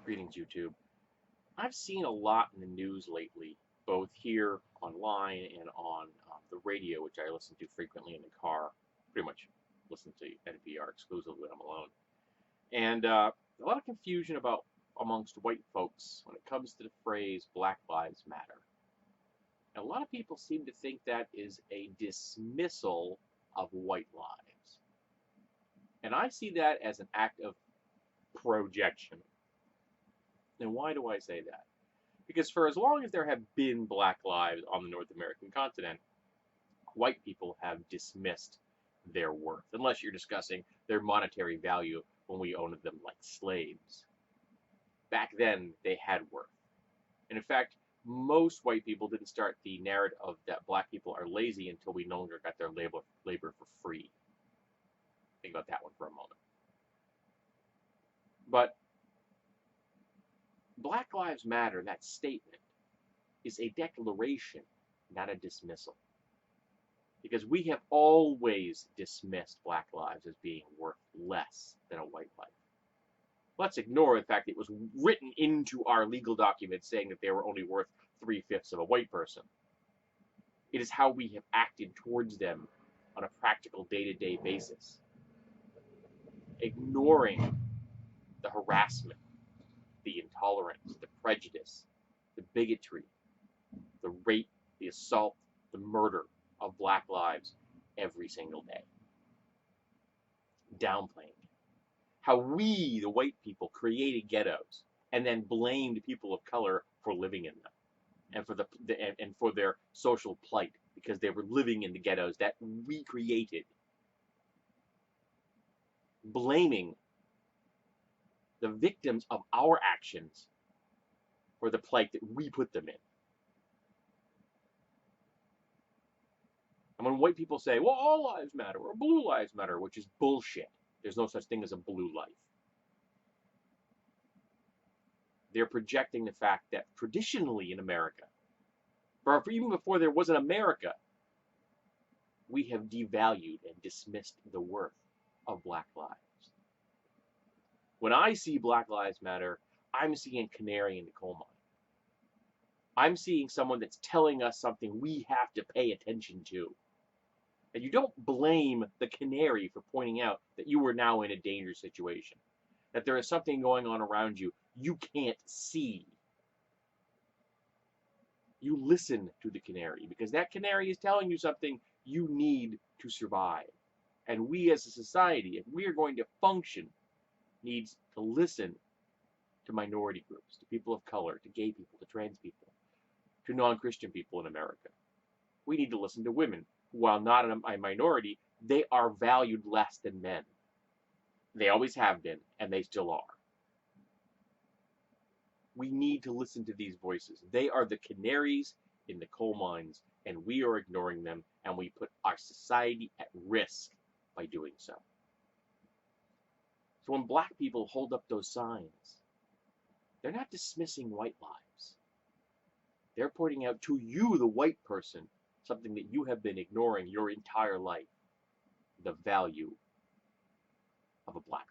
Greetings, YouTube. I've seen a lot in the news lately, both here online and on the radio, which I listen to frequently in the car. Pretty much listen to NPR exclusively when I'm alone. And a lot of confusion about amongst white folks when it comes to the phrase Black Lives Matter. And a lot of people seem to think that is a dismissal of white lives. And I see that as an act of projection. And why do I say that? Because for as long as there have been black lives on the North American continent, white people have dismissed their worth, unless you're discussing their monetary value when we owned them like slaves. Back then, they had worth. And in fact, most white people didn't start the narrative of that black people are lazy until we no longer got their labor for free. Think about that one for a moment. But Black Lives Matter, that statement, is a declaration, not a dismissal. Because we have always dismissed black lives as being worth less than a white life. Let's ignore the fact that it was written into our legal documents saying that they were only worth 3/5 of a white person. It is how we have acted towards them on a practical day-to-day basis. Ignoring the harassment, the intolerance, the prejudice, the bigotry, the rape, the assault, the murder of black lives every single day. Downplaying how we, the white people, created ghettos and then blamed people of color for living in them and for their social plight because they were living in the ghettos that we created. Blaming the victims of our actions for the plight that we put them in. And when white people say, well, all lives matter, or blue lives matter, which is bullshit. There's no such thing as a blue life. They're projecting the fact that traditionally in America, or even before there was an America, we have devalued and dismissed the worth of black lives. When I see Black Lives Matter, I'm seeing a canary in the coal mine. I'm seeing someone that's telling us something we have to pay attention to. And you don't blame the canary for pointing out that you are now in a dangerous situation, that there is something going on around you you can't see. You listen to the canary because that canary is telling you something you need to survive. And we as a society, if we are going to function, needs to listen to minority groups, to people of color, to gay people, to trans people, to non-Christian people in America. We need to listen to women who, while not a minority, they are valued less than men. They always have been, and they still are. We need to listen to these voices. They are the canaries in the coal mines, and we are ignoring them, and we put our society at risk by doing so. So when black people hold up those signs, they're not dismissing white lives. They're pointing out to you, the white person, something that you have been ignoring your entire life: the value of a black